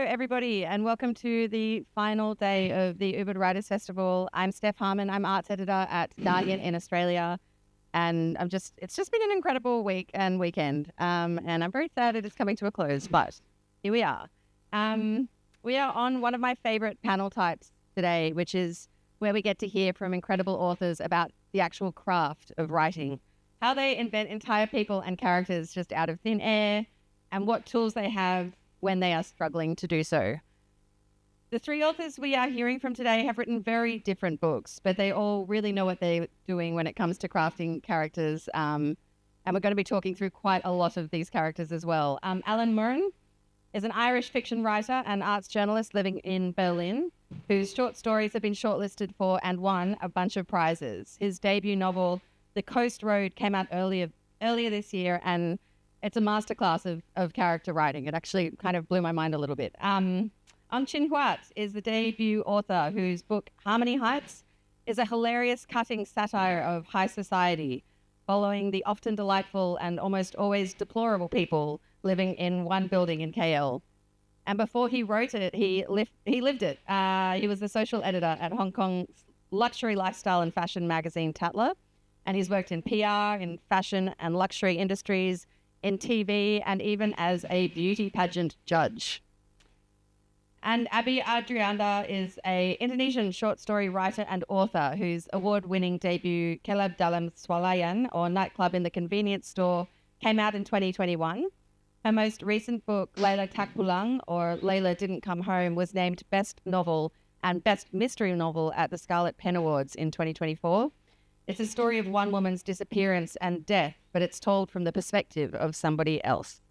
everybody, and welcome to the final day of the Ubud Writers Festival. I'm Steph Harmon. I'm arts editor at Guardian in Australia, and it's just been an incredible week and weekend, and I'm very sad it is coming to a close, but here we are. We are on one of my favorite panel types today, which is where we get to hear from incredible authors about the actual craft of writing, how they invent entire people and characters just out of thin air, and what tools they have when they are struggling to do so. The three authors we are hearing from today have written very different books, but they all really know what they're doing when it comes to crafting characters. And we're going to be talking through quite a lot of these characters as well. Alan Murrin is an Irish fiction writer and arts journalist living in Berlin, whose short stories have been shortlisted for and won a bunch of prizes. His debut novel, The Coast Road, came out earlier this year, and it's a masterclass of character writing. It actually kind of blew my mind a little bit. Ong Chin Huat is the debut author whose book Harmony Heights is a hilarious, cutting satire of high society, following the often delightful and almost always deplorable people living in one building in KL. And before he wrote it, he lived it. He was the social editor at Hong Kong's luxury lifestyle and fashion magazine Tatler, and he's worked in PR, in fashion and luxury industries, in TV, and even as a beauty pageant judge. And Abi Ardianda is an Indonesian short story writer and author whose award-winning debut Kelab Dalam Swalayan, or Nightclub in the Convenience Store, came out in 2021. Her most recent book, Layla Tak Pulang, or Layla Didn't Come Home, was named Best Novel and Best Mystery Novel at the Scarlet Pen Awards in 2024. It's a story of one woman's disappearance and death, but it's told from the perspective of somebody else.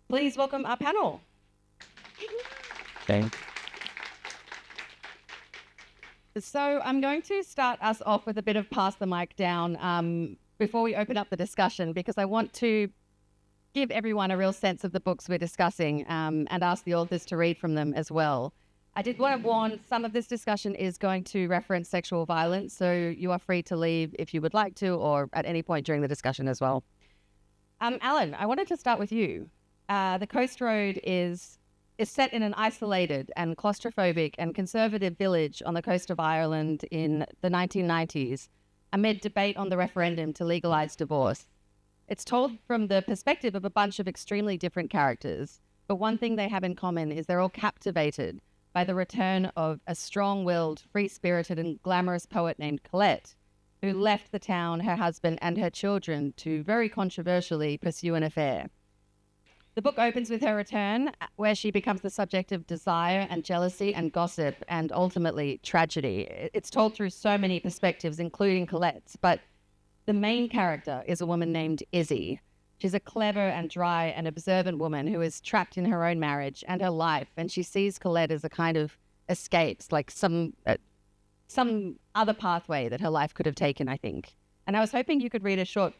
Please welcome our panel. Thanks. So I'm going to start us off with a bit of pass the mic down before we open up the discussion, because I want to give everyone a real sense of the books we're discussing and ask the authors to read from them as well. I did want to warn, some of this discussion is going to reference sexual violence, so you are free to leave if you would like to, or at any point during the discussion as well. Alan, I wanted to start with you. The Coast Road is set in an isolated and claustrophobic and conservative village on the coast of Ireland in the 1990s, amid debate on the referendum to legalise divorce. It's told from the perspective of a bunch of extremely different characters, but one thing they have in common is they're all captivated by the return of a strong-willed, free-spirited and glamorous poet named Colette, who left the town, her husband and her children to very controversially pursue an affair. The book opens with her return, where she becomes the subject of desire and jealousy and gossip and ultimately tragedy. It's told through so many perspectives, including Colette's, but the main character is a woman named Izzy. She's a clever and dry and observant woman who is trapped in her own marriage and her life, and she sees Colette as a kind of escapes, like some other pathway that her life could have taken, I think. And I was hoping you could read a short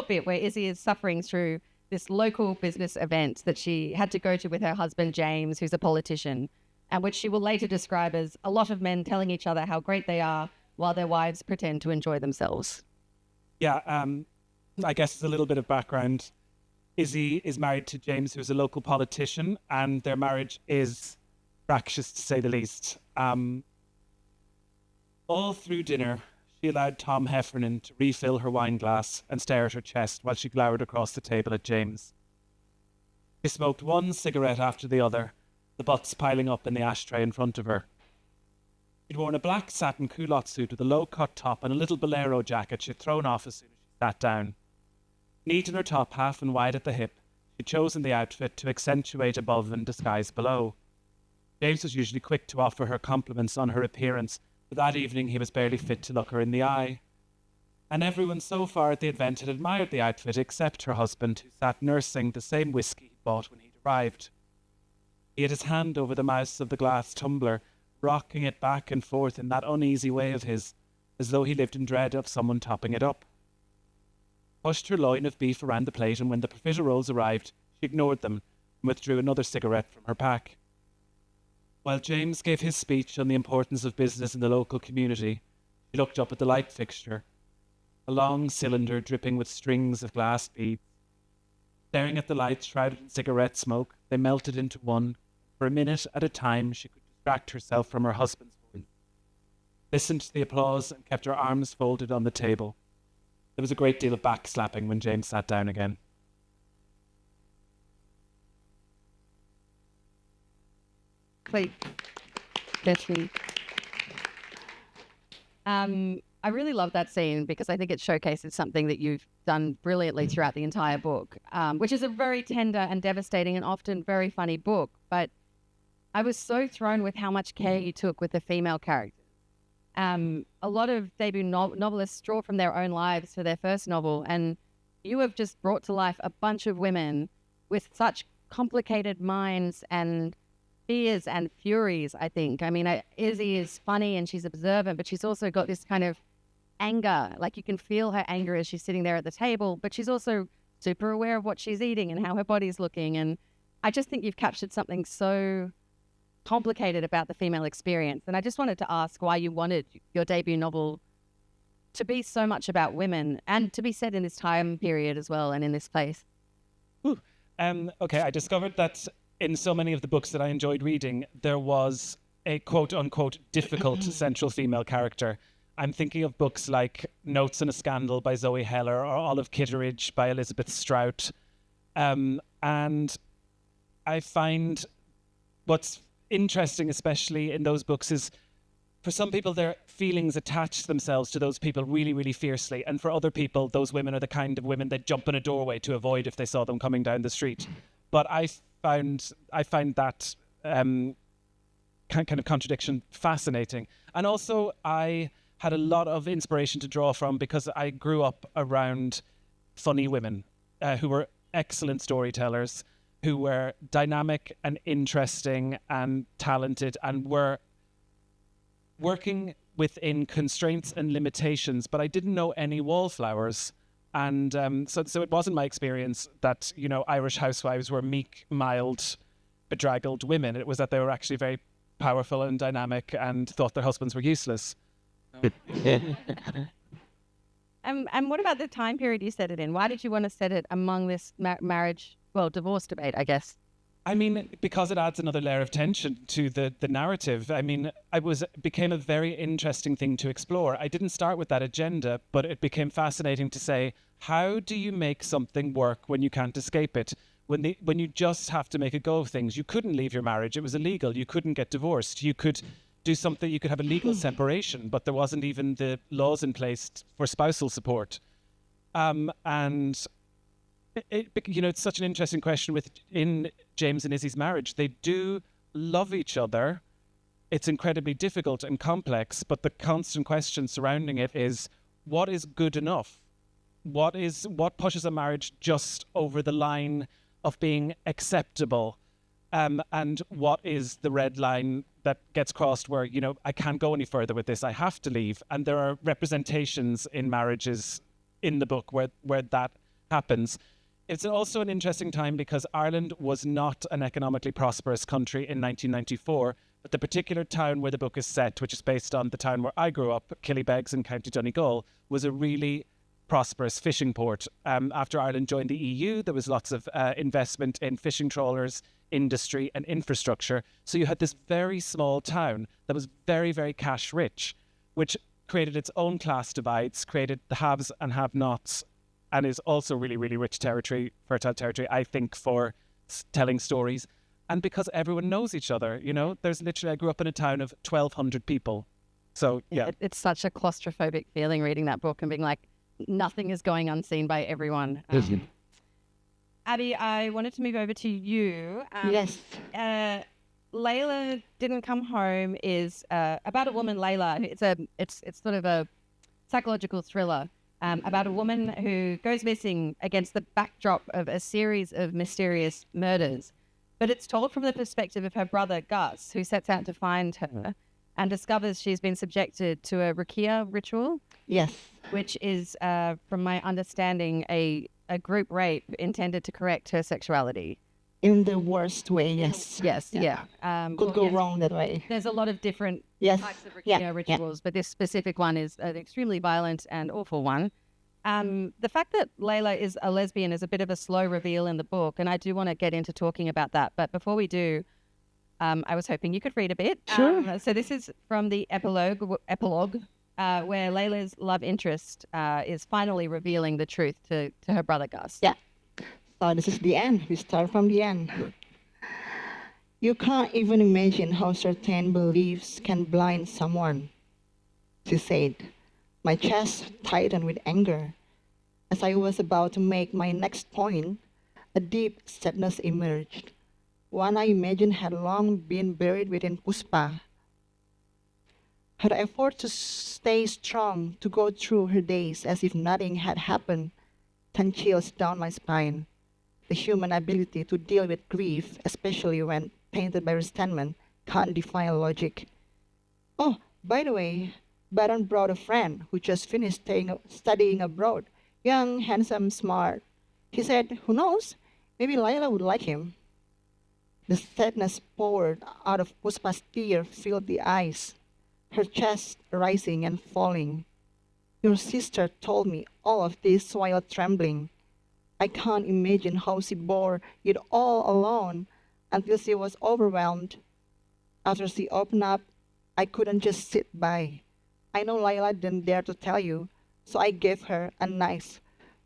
bit where Izzy is suffering through this local business event that she had to go to with her husband, James, who's a politician, and which she will later describe as a lot of men telling each other how great they are while their wives pretend to enjoy themselves. Yeah, I guess it's a little bit of background. Izzy is married to James, who's a local politician, and their marriage is fractious, to say the least. All through dinner, she allowed Tom Heffernan to refill her wine glass and stare at her chest while she glowered across the table at James. She smoked one cigarette after the other, the butts piling up in the ashtray in front of her. She'd worn a black satin culotte suit with a low-cut top and a little bolero jacket she'd thrown off as soon as she sat down. Neat in her top half and wide at the hip, she'd chosen the outfit to accentuate above and disguise below. James was usually quick to offer her compliments on her appearance, but that evening he was barely fit to look her in the eye. And everyone so far at the event had admired the outfit except her husband, who sat nursing the same whiskey he'd bought when he'd arrived. He had his hand over the mouth of the glass tumbler, rocking it back and forth in that uneasy way of his, as though he lived in dread of someone topping it up. Pushed her loin of beef around the plate, and when the profiteroles arrived, she ignored them and withdrew another cigarette from her pack. While James gave his speech on the importance of business in the local community, she looked up at the light fixture, a long cylinder dripping with strings of glass beads. Staring at the lights shrouded in cigarette smoke, they melted into one, For a minute at a time, she could distract herself from her husband's voice, listened to the applause, and kept her arms folded on the table. There was a great deal of backslapping when James sat down again. Please. Definitely. I really love that scene because I think it showcases something that you've done brilliantly throughout the entire book, which is a very tender and devastating and often very funny book. But I was so thrown with how much care you took with the female characters. A lot of debut novelists draw from their own lives for their first novel, and you have just brought to life a bunch of women with such complicated minds and fears and furies, I think. I mean, Izzy is funny and she's observant, but she's also got this kind of anger. Like, you can feel her anger as she's sitting there at the table, but she's also super aware of what she's eating and how her body's looking. And I just think you've captured something so complicated about the female experience. And I just wanted to ask why you wanted your debut novel to be so much about women and to be set in this time period as well and in this place. Okay, I discovered that in so many of the books that I enjoyed reading, there was a quote-unquote difficult central female character. I'm thinking of books like Notes on a Scandal by Zoe Heller or Olive Kitteridge by Elizabeth Strout. And I find what's interesting, especially in those books, is for some people, their feelings attach themselves to those people really, really fiercely. And for other people, those women are the kind of women they'd jump in a doorway to avoid if they saw them coming down the street. But I find that kind of contradiction fascinating. And also, I had a lot of inspiration to draw from because I grew up around funny women who were excellent storytellers, who were dynamic and interesting and talented and were working within constraints and limitations, but I didn't know any wallflowers. And so it wasn't my experience that, Irish housewives were meek, mild, bedraggled women. It was that they were actually very powerful and dynamic and thought their husbands were useless. And what about the time period you set it in? Why did you want to set it among this divorce debate, I guess? I mean, because it adds another layer of tension to the narrative. I mean, became a very interesting thing to explore. I didn't start with that agenda, but it became fascinating to say, how do you make something work when you can't escape it? When you just have to make a go of things. You couldn't leave your marriage. It was illegal. You couldn't get divorced. You could do something, you could have a legal separation, but there wasn't even the laws in place for spousal support. And it's such an interesting question in James and Izzy's marriage. They do love each other. It's incredibly difficult and complex, but the constant question surrounding it is, what is good enough? What pushes a marriage just over the line of being acceptable? And what is the red line that gets crossed where, I can't go any further with this, I have to leave? And there are representations in marriages in the book where that happens. It's also an interesting time because Ireland was not an economically prosperous country in 1994, but the particular town where the book is set, which is based on the town where I grew up, Killybegs in County Donegal, was a really prosperous fishing port. After Ireland joined the EU, there was lots of investment in fishing trawlers, industry and infrastructure. So you had this very small town that was very, very cash rich, which created its own class divides, created the haves and have-nots, and is also really, really rich territory, fertile territory, I think, for telling stories. And because everyone knows each other, there's literally, I grew up in a town of 1,200 people. So, yeah. It's such a claustrophobic feeling reading that book and being like, nothing is going unseen by everyone. Abi, I wanted to move over to you. Yes. Layla Didn't Come Home is about a woman, Layla. It's sort of a psychological thriller about a woman who goes missing against the backdrop of a series of mysterious murders. But it's told from the perspective of her brother, Gus, who sets out to find her and discovers she's been subjected to a rakia ritual. Yes. Which is, from my understanding, a group rape intended to correct her sexuality. In the worst way, yes. Yes, yeah. Could go wrong that way. There's a lot of different types of rituals, but this specific one is an extremely violent and awful one. The fact that Layla is a lesbian is a bit of a slow reveal in the book, and I do want to get into talking about that. But before we do, I was hoping you could read a bit. Sure. So this is from the epilogue, where Layla's love interest is finally revealing the truth to her brother Gus. Yeah. So this is the end. We start from the end. You can't even imagine how certain beliefs can blind someone, she said. My chest tightened with anger. As I was about to make my next point, a deep sadness emerged. One I imagined had long been buried within Puspa. Her effort to stay strong, to go through her days as if nothing had happened, sent chills down my spine. The human ability to deal with grief, especially when tainted by resentment, can't defy logic. Oh, by the way, Baron brought a friend who just finished studying abroad. Young, handsome, smart. He said, who knows? Maybe Layla would like him. The sadness poured out of Puspa's tear filled the eyes, her chest rising and falling. Your sister told me all of this while trembling. I can't imagine how she bore it all alone until she was overwhelmed. After she opened up, I couldn't just sit by. I know Layla didn't dare to tell you, so I gave her a knife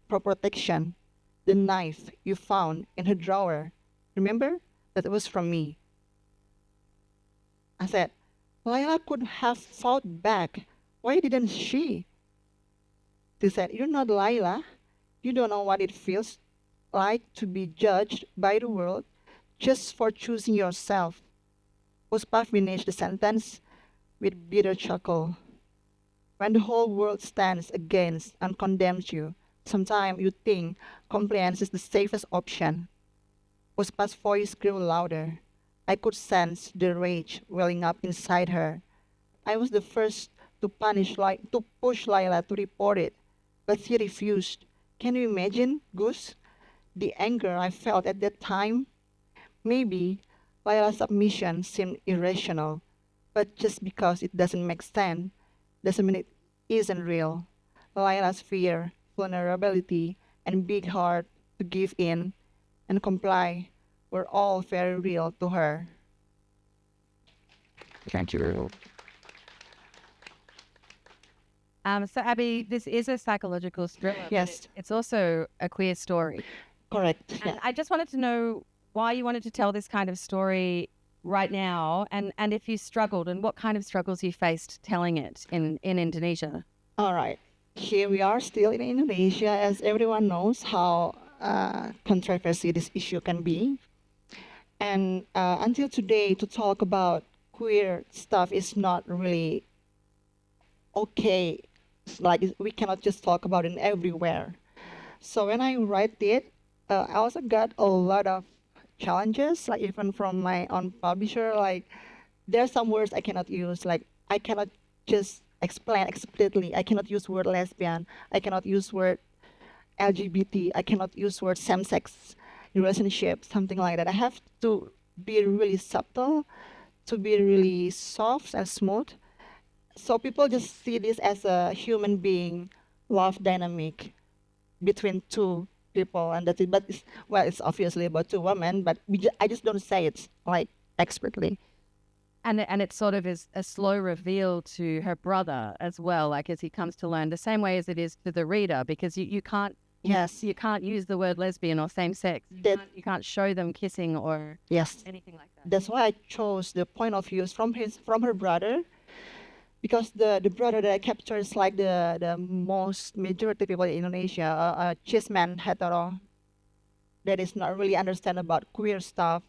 for protection. The knife you found in her drawer. Remember? That it was from me. I said, Layla could have fought back. Why didn't she? She said, you're not Layla. You don't know what it feels like to be judged by the world just for choosing yourself. Puspa finished the sentence with bitter chuckle. When the whole world stands against and condemns you, sometimes you think compliance is the safest option. Puspa's voice grew louder. I could sense the rage welling up inside her. I was the first to push Layla to report it, but she refused. Can you imagine, Gus? The anger I felt at that time? Maybe Layla's submission seemed irrational, but just because it doesn't make sense doesn't mean it isn't real. Layla's fear, vulnerability, and big heart to give in and comply were all very real to her. Thank you. So Abby, this is a psychological thriller. But Yes, it's also a queer story. correct. And Yeah. I just wanted to know why you wanted to tell this kind of story right now, and if you struggled and what kind of struggles you faced telling it in Indonesia. All right. Here we are still in Indonesia, as everyone knows how controversial this issue can be. And until today, to talk about queer stuff is not really okay. Like we cannot just talk about it everywhere. So when I write it, I also got a lot of challenges, like even from my own publisher. Like there's some words I cannot use. Like I cannot just explain explicitly. I cannot use word lesbian. I cannot use word LGBT. I cannot use word same-sex relationship, something like that. I have to be really subtle, to be really soft and smooth. So people just see this as a human being love dynamic between two people, and that's it. But it's, well, it's obviously about two women, but I just don't say it like expertly. And it sort of is a slow reveal to her brother as well, like as he comes to learn, the same way as it is to the reader, because you can't Yes, you can't use the word lesbian or same sex. that You can't show them kissing or yes, anything like that. that's why I chose the point of views from her brother, because the brother that I capture is like the most majority people in Indonesia, a cis man hetero that is not really understand about queer stuff.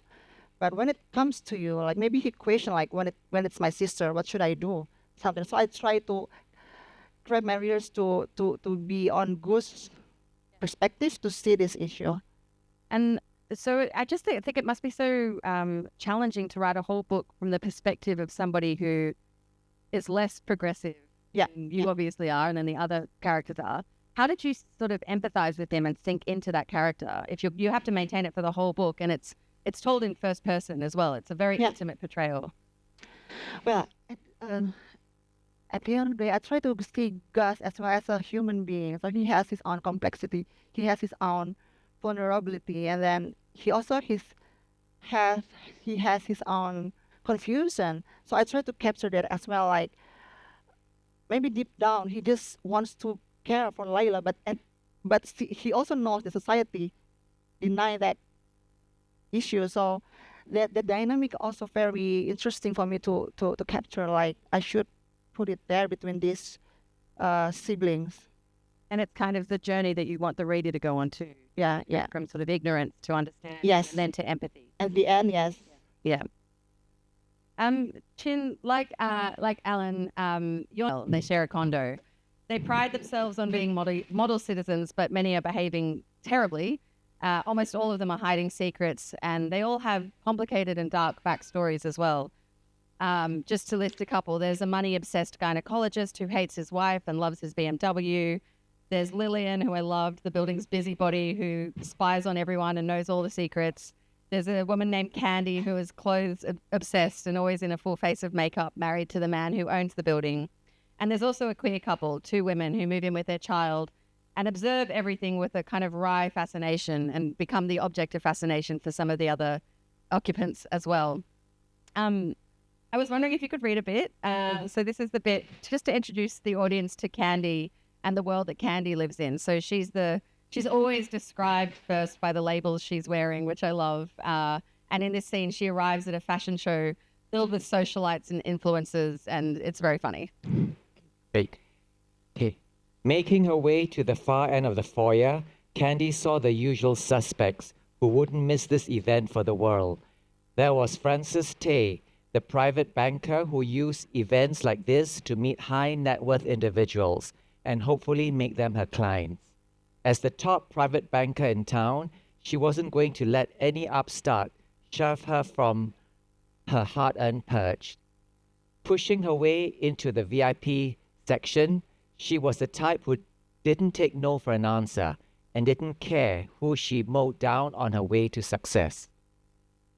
But when it comes to you, like maybe he question like when it's my sister, what should I do? Something. So I try to grab my readers to be on Goose perspective to see this issue. And so I just think it must be so challenging to write a whole book from the perspective of somebody who is less progressive. Yeah, than you obviously are, and then the other characters are. How did you sort of empathize with them and sink into that character? If you have to maintain it for the whole book, and it's told in first person as well. It's a very Yeah. intimate portrayal. Well, at the end of the day, I try to see Gus as well as a human being. So he has his own complexity. He has his own vulnerability, and then he also his has his own confusion. So I try to capture that as well. Like maybe deep down he just wants to care for Layla, but he also knows the society deny that issue. So that the dynamic also very interesting for me to capture. Like I should put it there between these siblings. And it's kind of the journey that you want the reader to go on to. Yeah, yeah. From sort of ignorance to understand. Yes. And then to empathy. At the end, yes. Yeah. Chin, like Alan, they share a condo. They pride themselves on being model citizens, but many are behaving terribly. Almost all of them are hiding secrets, and they all have complicated and dark backstories as well. Just to list a couple, there's a money-obsessed gynecologist who hates his wife and loves his BMW. There's Lillian, who I loved, the building's busybody who spies on everyone and knows all the secrets. There's a woman named Candy who is clothes obsessed and always in a full face of makeup, married to the man who owns the building. And there's also a queer couple, two women who move in with their child and observe everything with a kind of wry fascination and become the object of fascination for some of the other occupants as well. I was wondering if you could read a bit. So this is the bit just to introduce the audience to Candy and the world that Candy lives in. So she's always described first by the labels she's wearing, which I love. And in this scene, she arrives at a fashion show filled with socialites and influencers, and it's very funny. Great. Okay. Making her way to the far end of the foyer, Candy saw the usual suspects who wouldn't miss this event for the world. There was Francis Tay, the private banker who used events like this to meet high net worth individuals and hopefully make them her clients. As the top private banker in town, she wasn't going to let any upstart shove her from her hard-earned perch. Pushing her way into the VIP section, she was the type who didn't take no for an answer and didn't care who she mowed down on her way to success.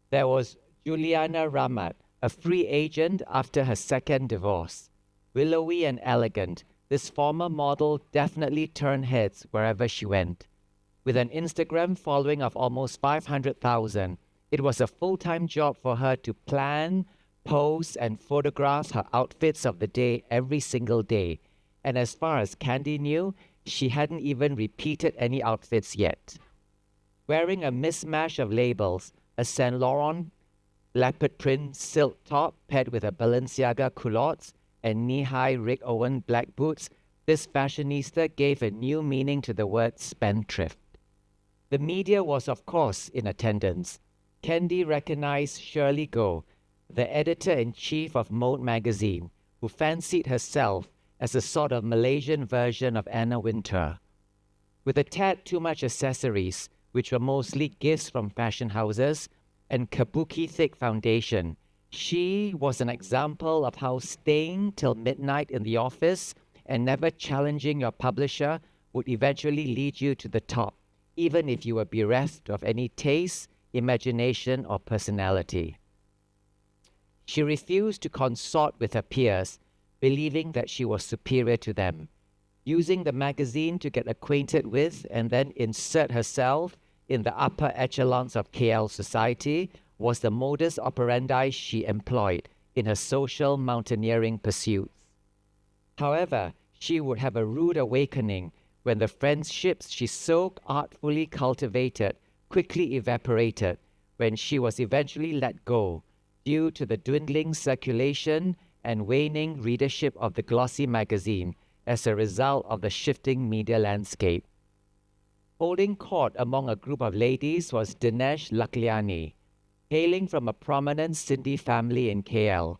There was Juliana Ramat, a free agent after her second divorce. Willowy and elegant, this former model definitely turned heads wherever she went. With an Instagram following of almost 500,000, it was a full-time job for her to plan, pose, and photograph her outfits of the day every single day. And as far as Candy knew, she hadn't even repeated any outfits yet. Wearing a mismatch of labels, a Saint Laurent leopard print silk top paired with a Balenciaga culottes and knee-high Rick Owen black boots, this fashionista gave a new meaning to the word spendthrift. The media was, of course, in attendance. Candy recognized Shirley Goh, the editor-in-chief of Mode magazine, who fancied herself as a sort of Malaysian version of Anna Wintour. With a tad too much accessories, which were mostly gifts from fashion houses, and kabuki-thick foundation, she was an example of how staying till midnight in the office and never challenging your publisher would eventually lead you to the top, even if you were bereft of any taste, imagination, or personality. She refused to consort with her peers, believing that she was superior to them. Using the magazine to get acquainted with and then insert herself in the upper echelons of KL society was the modus operandi she employed in her social mountaineering pursuits. However, she would have a rude awakening when the friendships she so artfully cultivated quickly evaporated when she was eventually let go due to the dwindling circulation and waning readership of the glossy magazine as a result of the shifting media landscape. Holding court among a group of ladies was Dinesh Lakliani. Hailing from a prominent Sindhi family in KL,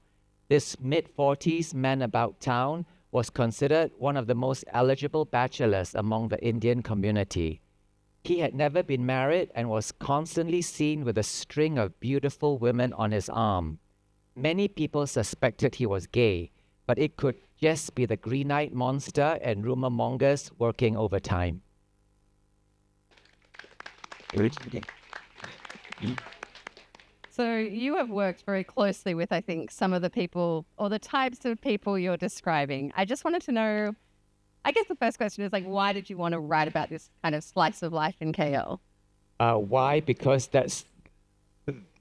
this mid-40s man about town was considered one of the most eligible bachelors among the Indian community. He had never been married and was constantly seen with a string of beautiful women on his arm. Many people suspected he was gay, but it could just be the green-eyed monster and rumor mongers working overtime. So you have worked very closely with, I think, some of the people or the types of people you're describing. I just wanted to know, I guess the first question is like, why did you want to write about this kind of slice of life in KL? Why? Because that's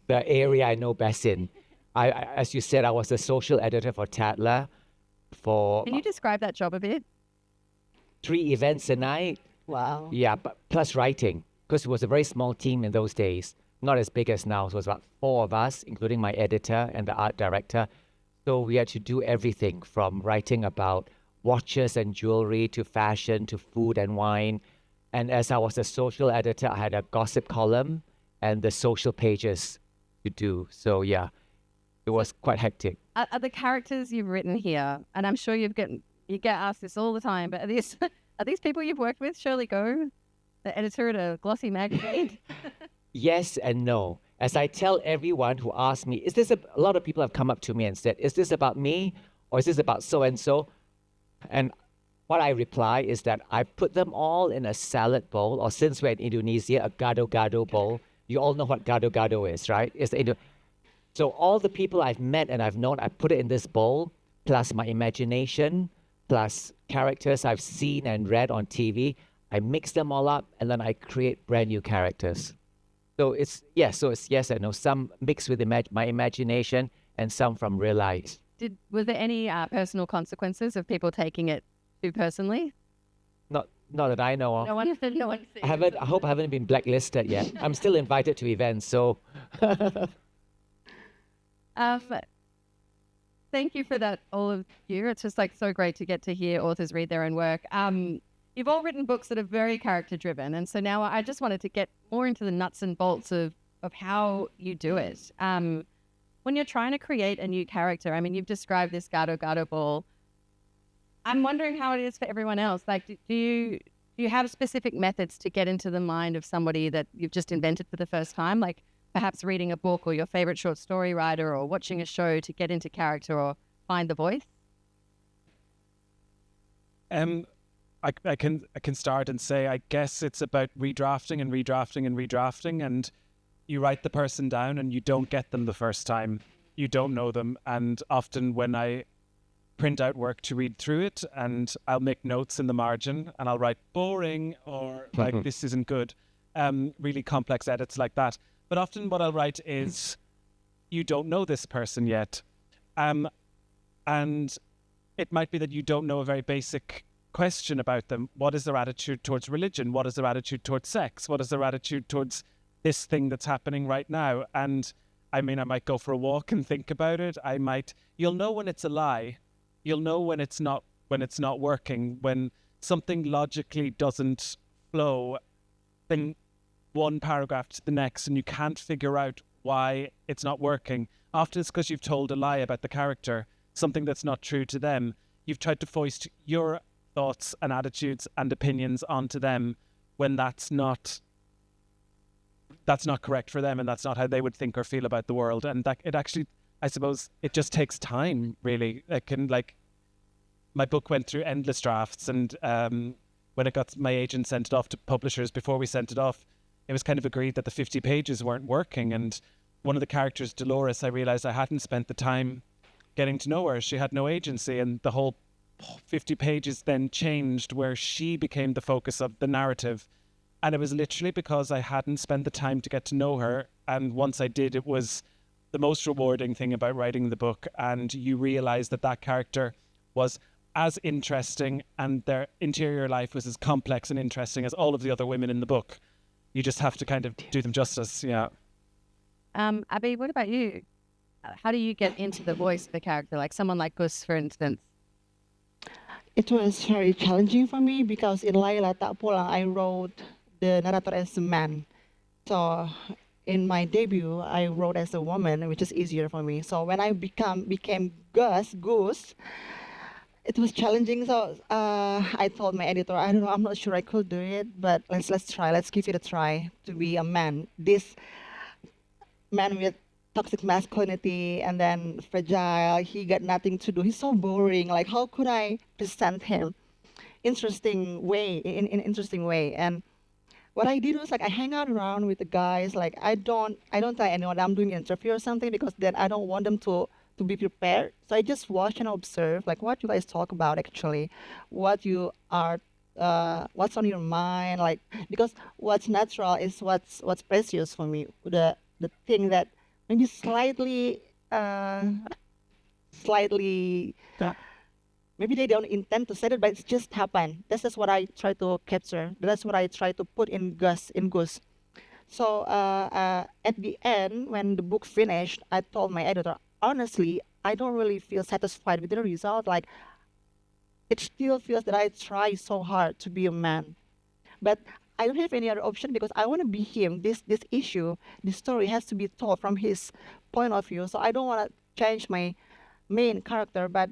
the area I know best in. As you said, I was the social editor for Tatler for Can you describe that job a bit? 3 events a night. Wow. Yeah, but plus writing, because it was a very small team in those days, not as big as now. So it was about 4 of us, including my editor and the art director. So we had to do everything from writing about watches and jewelry to fashion to food and wine. And as I was a social editor, I had a gossip column and the social pages to do. So yeah, it was quite hectic. Are the characters you've written here, and I'm sure you get asked this all the time, but are these people you've worked with? Shirley Go, the editor at a glossy magazine. Yes and no. As I tell everyone who asks me, is this a lot of people have come up to me and said, is this about me or is this about so and so? And what I reply is that I put them all in a salad bowl, or since we're in Indonesia, a gado-gado bowl. You all know what gado-gado is, right? So all the people I've met and I've known, I put it in this bowl, plus my imagination, plus characters I've seen and read on TV. I mix them all up and then I create brand new characters. So it's yes and no. Some mixed with my imagination and some from real life. Was there any personal consequences of people taking it too personally? Not that I know of. No one I hope I haven't been blacklisted yet. I'm still invited to events, so. Thank you for that, all of you. It's just like so great to get to hear authors read their own work. You've all written books that are very character driven, and so now I just wanted to get more into the nuts and bolts of how you do it. When you're trying to create a new character, I mean, you've described this Gado Gado ball. I'm wondering how it is for everyone else. Like, do you have specific methods to get into the mind of somebody that you've just invented for the first time? Like perhaps reading a book or your favorite short story writer or watching a show to get into character or find the voice? I can start and say, I guess it's about redrafting and redrafting and redrafting, and you write the person down and you don't get them the first time. You don't know them, and often when I print out work to read through it, and I'll make notes in the margin and I'll write boring or like this isn't good, really complex edits like that. But often what I'll write is, you don't know this person yet, and it might be that you don't know a very basic question about them. What is their attitude towards religion? What is their attitude towards sex? What is their attitude towards this thing that's happening right now? And I mean, I might go for a walk and think about it. You'll know when it's a lie. You'll know when it's not working, when something logically doesn't flow in one paragraph to the next and you can't figure out why it's not working. Often it's because you've told a lie about the character, something that's not true to them. You've tried to foist your thoughts and attitudes and opinions onto them when that's not correct for them, and that's not how they would think or feel about the world. And that it actually, I suppose, it just takes time, really. My book went through endless drafts, and when my agent sent it off to publishers, before we sent it off, it was kind of agreed that the 50 pages weren't working. And one of the characters, Dolores, I realized I hadn't spent the time getting to know her. She had no agency, and the whole 50 pages then changed where she became the focus of the narrative. And it was literally because I hadn't spent the time to get to know her. And once I did, it was the most rewarding thing about writing the book. And you realize that character was as interesting and their interior life was as complex and interesting as all of the other women in the book. You just have to kind of do them justice. Yeah. Abi, what about you? How do you get into the voice of the character? Like someone like Gus, for instance. It was very challenging for me because in Laila Tak Pulang, I wrote the narrator as a man. So in my debut, I wrote as a woman, which is easier for me. So when I became Goose, it was challenging. So I told my editor, I don't know, I'm not sure I could do it, but let's try. Let's give it a try to be a man. This man with toxic masculinity and then fragile, he got nothing to do. He's so boring. Like, how could I present him in interesting way? And what I did was like I hang out around with the guys. Like I don't tell anyone I'm doing an interview or something because then I don't want them to be prepared. So I just watch and observe like what you guys talk about actually, what you are, what's on your mind. Like because what's natural is what's precious for me. The thing that maybe slightly. Maybe they don't intend to say it, but it's just happened. This is what I try to capture. That's what I try to put in Goose. So at the end, when the book finished, I told my editor, honestly, I don't really feel satisfied with the result. Like, it still feels that I try so hard to be a man, but I don't have any other option because I want to be him. This story has to be told from his point of view. So I don't want to change my main character, but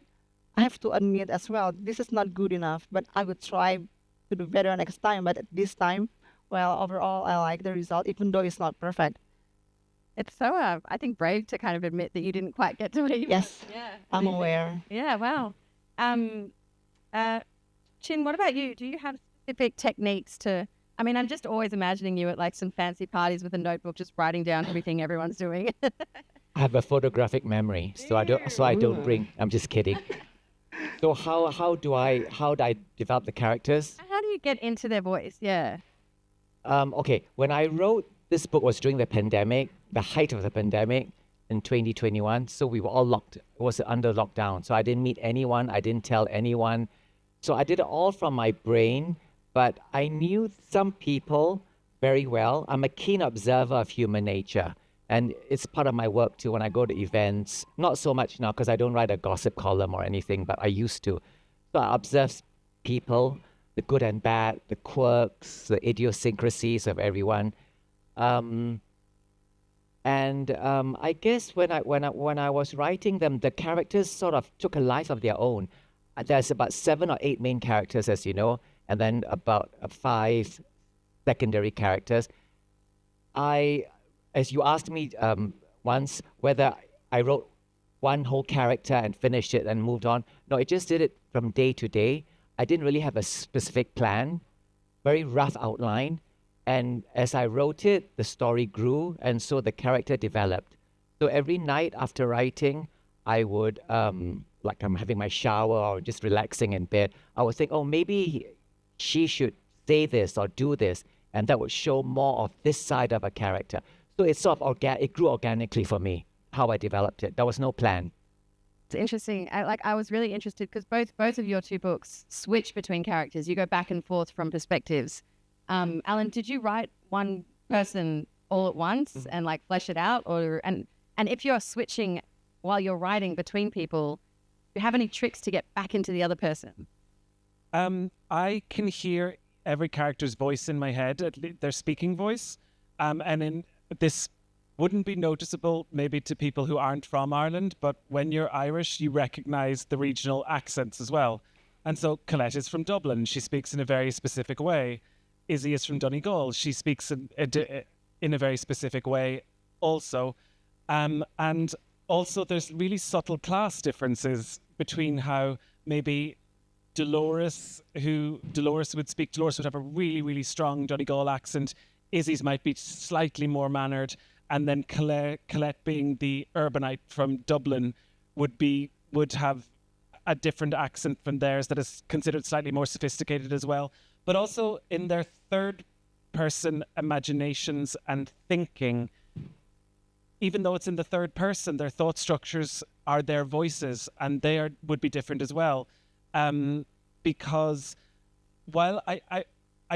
I have to admit as well, this is not good enough. But I will try to do better next time. But at this time, well, overall, I like the result, even though it's not perfect. It's so, I think, brave to kind of admit that you didn't quite get to it. Yes, Yeah. I'm aware. Yeah, wow. Chin, what about you? Do you have specific techniques to, I mean, I'm just always imagining you at like some fancy parties with a notebook, just writing down everything everyone's doing. I have a photographic memory, so I don't bring. I'm just kidding. So how do I develop the characters? How do you get into their voice? Yeah. Okay, when I wrote this book was during the pandemic, the height of the pandemic in 2021. So we were all locked. It was under lockdown. So I didn't meet anyone. I didn't tell anyone. So I did it all from my brain. But I knew some people very well. I'm a keen observer of human nature. And it's part of my work too when I go to events. Not so much now because I don't write a gossip column or anything, but I used to. So I observe people, the good and bad, the quirks, the idiosyncrasies of everyone. I guess when I was writing them, the characters sort of took a life of their own. There's about 7 or 8 main characters, as you know, and then about 5 secondary characters. As you asked me once whether I wrote one whole character and finished it and moved on. No, I just did it from day to day. I didn't really have a specific plan, very rough outline. And as I wrote it, the story grew, and so the character developed. So every night after writing, I would, like I'm having my shower or just relaxing in bed, I would think, oh, maybe she should say this or do this, and that would show more of this side of a character. So it's sort of it grew organically for me, how I developed it. There was no plan. It's interesting. I was really interested because both of your 2 books switch between characters. You go back and forth from perspectives. Alan, did you write one person all at once and like flesh it out, and if you're switching while you're writing between people, do you have any tricks to get back into the other person? I can hear every character's voice in my head, their speaking voice, and in this wouldn't be noticeable maybe to people who aren't from Ireland, but when you're Irish, you recognize the regional accents as well. And so Colette is from Dublin. She speaks in a very specific way. Izzy is from Donegal. She speaks in a very specific way also. And also there's really subtle class differences between how maybe Dolores would have a really, really strong Donegal accent. Izzy's might be slightly more mannered. And then Colette being the urbanite from Dublin would have a different accent from theirs that is considered slightly more sophisticated as well. But also in their third person imaginations and thinking, even though it's in the third person, their thought structures are their voices, and would be different as well. Because while I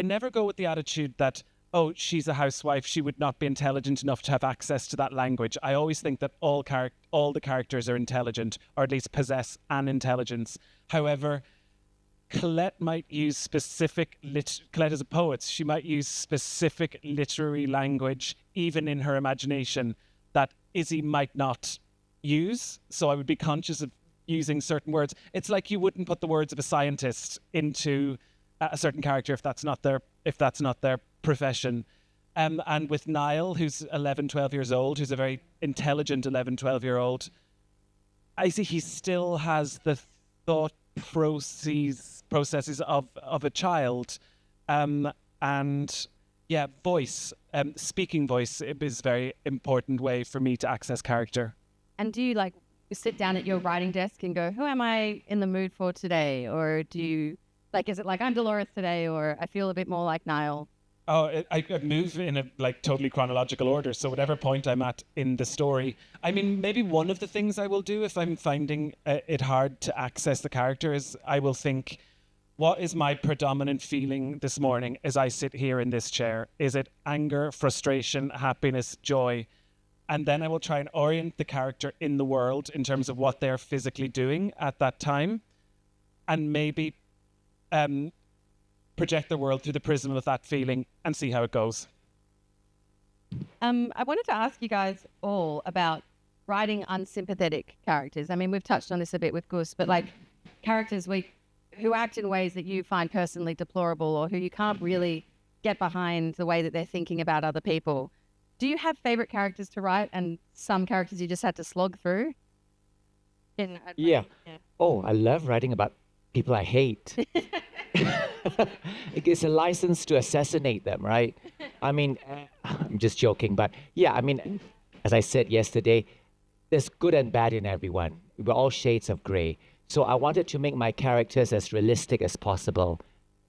never go with the attitude that, oh, she's a housewife, she would not be intelligent enough to have access to that language. I always think that all the characters are intelligent, or at least possess an intelligence. However, Colette might use Colette is a poet. She might use specific literary language, even in her imagination, that Izzy might not use. So I would be conscious of using certain words. It's like you wouldn't put the words of a scientist into a certain character if that's not their profession. And with Niall, who's 11, 12 years old, who's a very intelligent 11, 12-year-old, I see he still has the thought processes of a child. Voice, speaking voice is a very important way for me to access character. And do you like sit down at your writing desk and go, who am I in the mood for today? Or do you, like, is it like I'm Dolores today, or I feel a bit more like Niall? I move in a like totally chronological order. So whatever point I'm at in the story, I mean, maybe one of the things I will do if I'm finding it hard to access the characters, I will think, what is my predominant feeling this morning as I sit here in this chair? Is it anger, frustration, happiness, joy? And then I will try and orient the character in the world in terms of what they're physically doing at that time, and maybe project the world through the prism of that feeling and see how it goes. I wanted to ask you guys all about writing unsympathetic characters. I mean, we've touched on this a bit with Gus, but like characters who act in ways that you find personally deplorable, or who you can't really get behind the way that they're thinking about other people. Do you have favorite characters to write, and some characters you just had to slog through? Yeah. Oh, I love writing about people I hate. It's a license to assassinate them, right? I mean, I'm just joking, but yeah, I mean, as I said yesterday, there's good and bad in everyone. We're all shades of gray. So I wanted to make my characters as realistic as possible,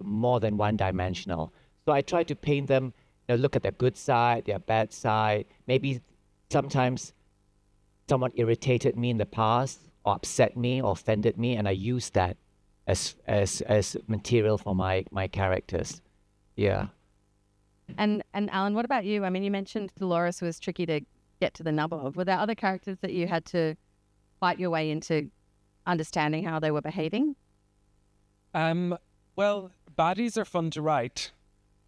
more than one-dimensional. So I tried to paint them, look at their good side, their bad side. Maybe sometimes someone irritated me in the past, or upset me, or offended me, and I used that as material for my characters. Yeah. And Alan, what about you? I mean, you mentioned Dolores was tricky to get to the nub of. Were there other characters that you had to fight your way into understanding how they were behaving? Well, baddies are fun to write,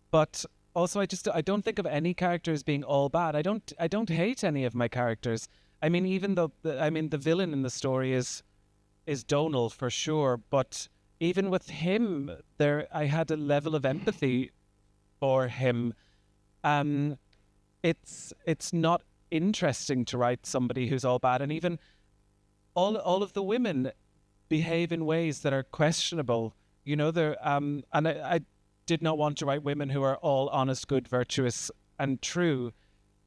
but also I don't think of any character as being all bad. I don't hate any of my characters. I mean, even though the villain in the story is Donal for sure, but even with him, I had a level of empathy for him. It's not interesting to write somebody who's all bad, and even all of the women behave in ways that are questionable. And I did not want to write women who are all honest, good, virtuous, and true.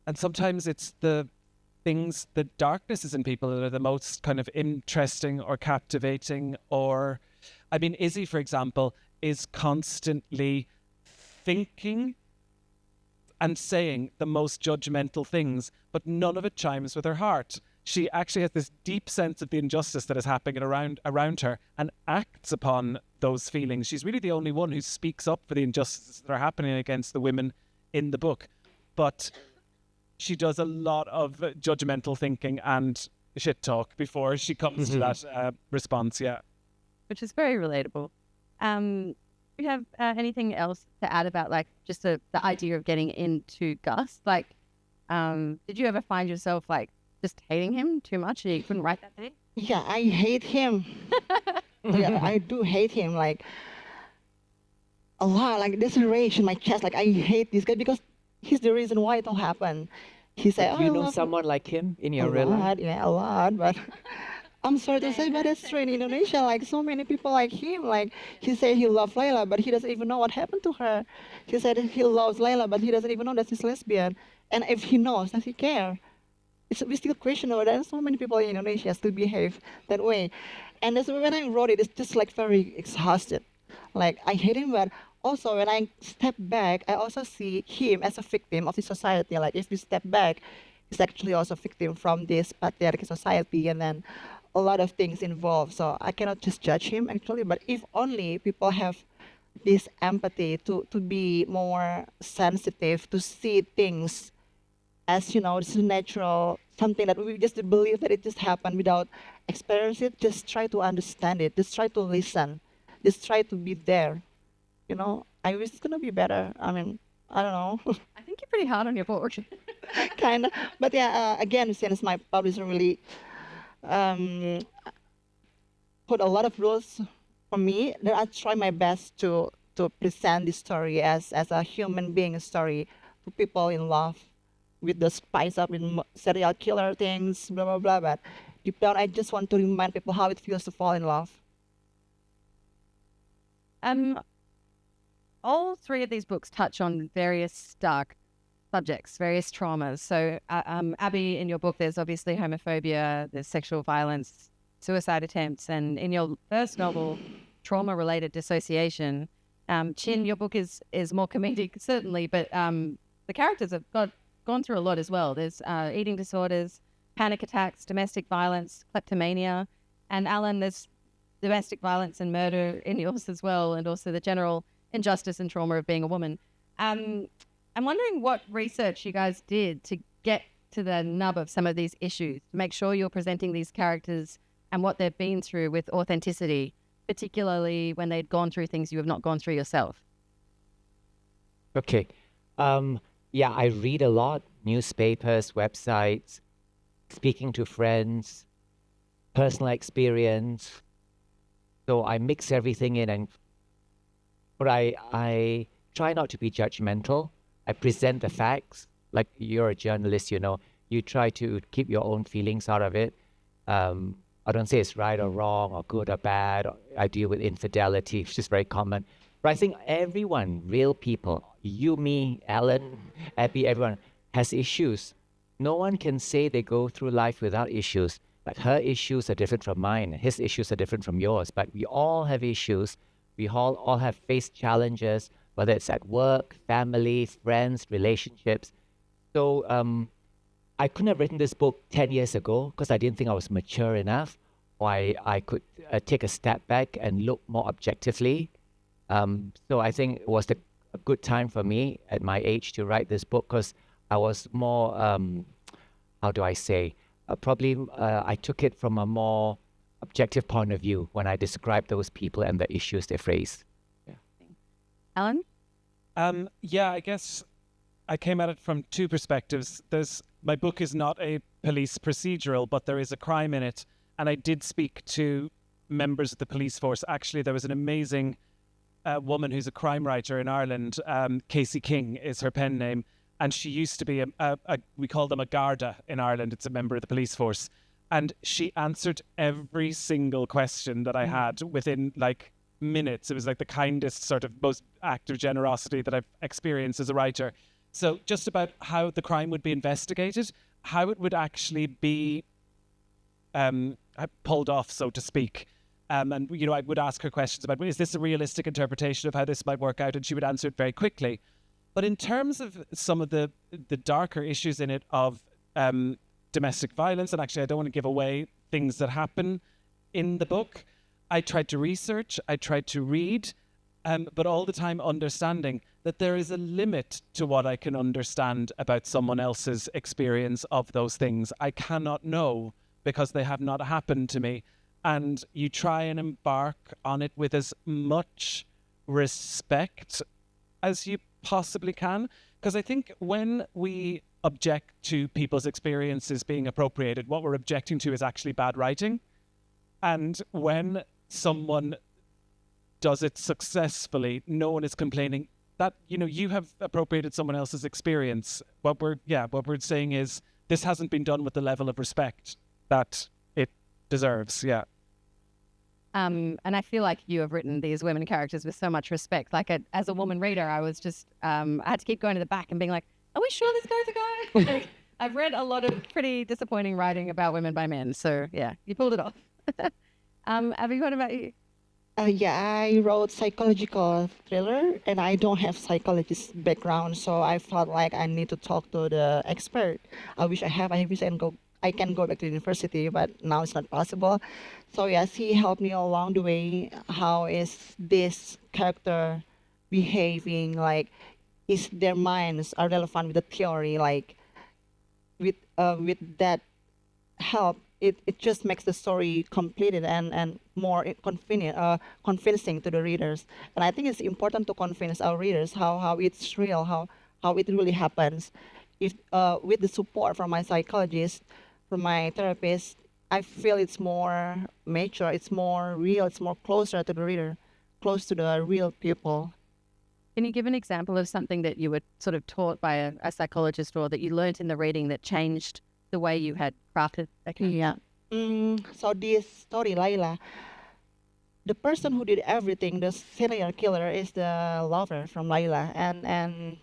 And sometimes it's the things, the darknesses in people that are the most kind of interesting or captivating. Or, I mean, Izzy, for example, is constantly thinking and saying the most judgmental things, but none of it chimes with her heart. She actually has this deep sense of the injustice that is happening around her and acts upon those feelings. She's really the only one who speaks up for the injustices that are happening against the women in the book. But she does a lot of judgmental thinking and shit talk before she comes to that response, yeah. Which is very relatable. Do you have anything else to add about like just the idea of getting into Gus? Like, did you ever find yourself like just hating him too much and you couldn't write that thing? Yeah, I hate him. Yeah, I do hate him like a lot. Like there's a rage in my chest. Like I hate this guy because he's the reason why it all happened. He said, Do you know someone like him in your real life? Yeah, a lot, but I'm sorry to say, but that's true in Indonesia. Like so many people like him. Like he said he loves Layla, but he doesn't even know what happened to her. He said he loves Layla, but he doesn't even know that she's lesbian. And if he knows, does he care? We still questionable. There are so many people in Indonesia still behave that way. And that's when I wrote it, it's just like very exhausted. Like I hate him, but also when I step back, I also see him as a victim of the society. Like if we step back, he's actually also a victim from this patriarchal society, and then a lot of things involved. So I cannot just judge him actually, but if only people have this empathy to be more sensitive, to see things as, this is natural, something that we just believe that it just happened without experience it, just try to understand it, just try to listen, just try to be there. I wish it's gonna be better. I mean, I don't know. I think you're pretty hard on your book. Kind of. But yeah, again, since my publisher really put a lot of rules for me, then I try my best to present this story as a human being story to people in love, with the spice up in serial killer things, blah, blah, blah. But deep down, I just want to remind people how it feels to fall in love. All three of these books touch on various dark subjects, various traumas. So, Abi, in your book, there's obviously homophobia, there's sexual violence, suicide attempts, and in your first novel, trauma-related dissociation. Chin, your book is more comedic, certainly, but the characters have gone through a lot as well. There's eating disorders, panic attacks, domestic violence, kleptomania, and Alan, there's domestic violence and murder in yours as well, and also the general injustice and trauma of being a woman. I'm wondering what research you guys did to get to the nub of some of these issues, to make sure you're presenting these characters and what they've been through with authenticity, particularly when they'd gone through things you have not gone through yourself. Okay. Yeah, I read a lot, newspapers, websites, speaking to friends, personal experience. So I mix everything in, but I try not to be judgmental. I present the facts. Like you're a journalist, you try to keep your own feelings out of it. I don't say it's right or wrong or good or bad. I deal with infidelity, which is very common. But I think everyone, real people, you, me, Alan, Abby, everyone has issues. No one can say they go through life without issues. But her issues are different from mine. His issues are different from yours. But we all have issues. We all have faced challenges, whether it's at work, family, friends, relationships. So I couldn't have written this book 10 years ago because I didn't think I was mature enough, or I could take a step back and look more objectively. So I think it was a good time for me at my age to write this book because I was more, how do I say, probably I took it from a more objective point of view when I described those people and the issues they face. Yeah. Alan? Yeah, I guess I came at it from two perspectives. My book is not a police procedural, but there is a crime in it. And I did speak to members of the police force. Actually, there was an amazing woman who's a crime writer in Ireland. Casey King is her pen name. And she used to be, we call them a Garda in Ireland. It's a member of the police force. And she answered every single question that I had within like minutes. It was like the kindest sort of most act of generosity that I've experienced as a writer. So just about how the crime would be investigated, how it would actually be pulled off, so to speak. And, I would ask her questions about, is this a realistic interpretation of how this might work out? And she would answer it very quickly. But in terms of some of the darker issues in it of domestic violence, and actually I don't want to give away things that happen in the book, I tried to research, I tried to read, but all the time understanding that there is a limit to what I can understand about someone else's experience of those things. I cannot know because they have not happened to me. And you try and embark on it with as much respect as you possibly can. Because I think when we object to people's experiences being appropriated, what we're objecting to is actually bad writing. And when someone does it successfully, no one is complaining that, you have appropriated someone else's experience. What we're saying is this hasn't been done with the level of respect that it deserves. Yeah. And I feel like you have written these women characters with so much respect. Like as a woman reader, I was just, I had to keep going to the back and being like, are we sure this guy's a guy? Like, I've read a lot of pretty disappointing writing about women by men. So yeah, you pulled it off. Abby, what about you? Yeah, I wrote psychological thriller, and I don't have psychologist background, so I felt like I need to talk to the expert. I wish I can go back to university, but now it's not possible. So yes, he helped me along the way. How is this character behaving? Like, is their minds are relevant with the theory? Like, with that help, it just makes the story completed and more convincing to the readers. And I think it's important to convince our readers how it's real, how it really happens. If with the support from my psychologist, from my therapist, I feel it's more mature, it's more real, it's more closer to the reader, close to the real people. Can you give an example of something that you were sort of taught by a psychologist or that you learnt in the reading that changed the way you had crafted that character? Yeah. So this story, Laila, the person who did everything, the serial killer, is the lover from Laila. And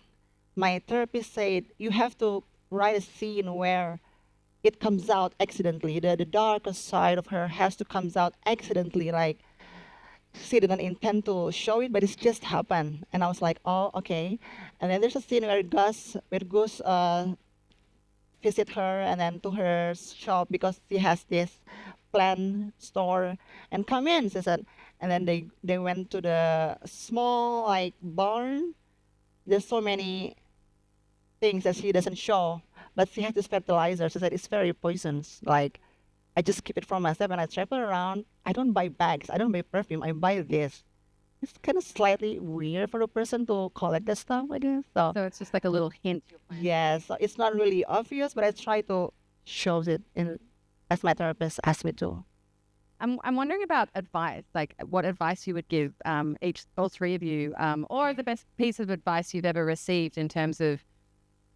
my therapist said, you have to write a scene where it comes out accidentally. The darker side of her has to comes out accidentally. Like, she didn't intend to show it, but it's just happened. And I was like, oh, okay. And then there's a scene where Gus visit her and then to her shop because she has this plant store and come in, she said. And then they went to the small like barn. There's so many things that she doesn't show, but she has this fertilizer. She said it's very poisonous. Like I just keep it for myself and I travel around. I don't buy bags. I don't buy perfume. I buy this. It's kind of slightly weird for a person to collect that stuff, I guess. So So it's just like a little hint. yes, so it's not really obvious, but I try to show it in as my therapist asked me to. I'm wondering about advice, like what advice you would give all three of you, or the best piece of advice you've ever received in terms of,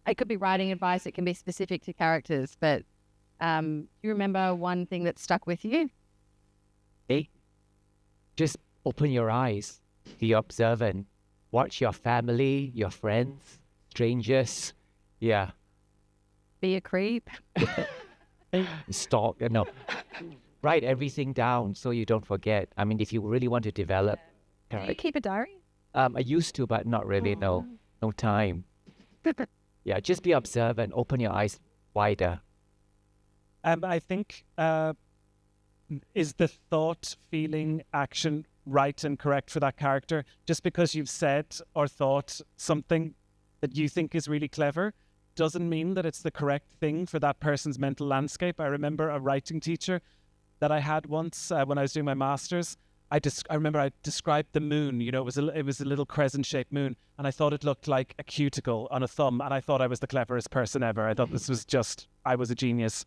it could be writing advice, it can be specific to characters, but do you remember one thing that stuck with you? Hey, just open your eyes, be observant, watch your family, your friends, strangers. Yeah, Be a creep. stalk. No, write everything down so you don't forget. I mean, if you really want to develop Do you character, keep a diary? I used to, but not really. No, no time. Yeah, just be observant, open your eyes wider. I think is the thought, feeling, action right and correct for that character? Just because you've said or thought something that you think is really clever doesn't mean that it's the correct thing for that person's mental landscape. I remember a writing teacher that I had once when I was doing my master's. I remember I described the moon. You know, it was a little crescent-shaped moon, and I thought it looked like a cuticle on a thumb, and I thought I was the cleverest person ever. I thought this was just, I was a genius.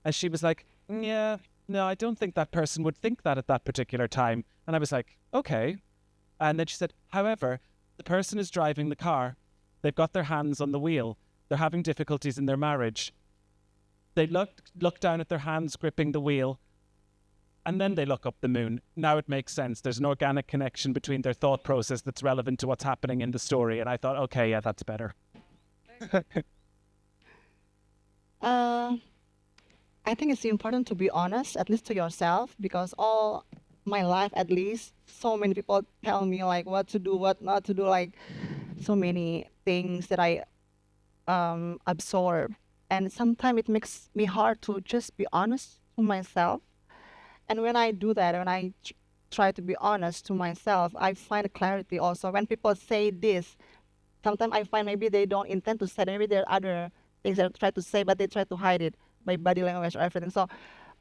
And she was like, yeah, no, I don't think that person would think that at that particular time. And I was like, okay. And then she said, however, the person is driving the car. They've got their hands on the wheel. They're having difficulties in their marriage. They look down at their hands gripping the wheel, and then they look up the moon. Now it makes sense. There's an organic connection between their thought process that's relevant to what's happening in the story. And I thought, okay, yeah, that's better. I think it's important to be honest, at least to yourself, because all my life, at least, so many people tell me like what to do, what not to do, like so many things that I absorb, and sometimes it makes me hard to just be honest to myself. And when I do that, when I try to be honest to myself, I find clarity also. When people say this, sometimes I find maybe they don't intend to say it. Maybe there are other things they try to say, but they try to hide it by body language or everything. So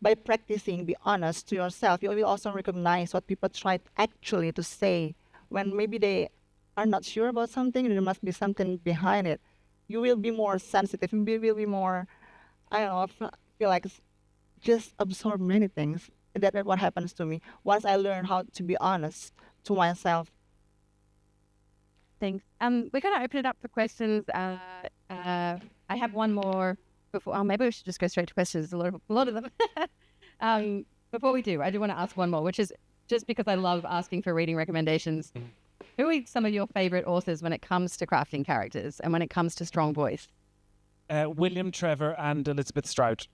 by practicing, be honest to yourself, you will also recognize what people try actually to say. When maybe they are not sure about something, there must be something behind it. You will be more sensitive. You will be more, I don't know, feel like just absorb many things. That's what happens to me. Once I learn how to be honest to myself. Thanks. We're going to open it up for questions. I have one more before. Oh, maybe we should just go straight to questions. There's a lot of them. Before we do, I do want to ask one more, which is just because I love asking for reading recommendations. Who are some of your favorite authors when it comes to crafting characters and when it comes to strong voice? William Trevor and Elizabeth Strout.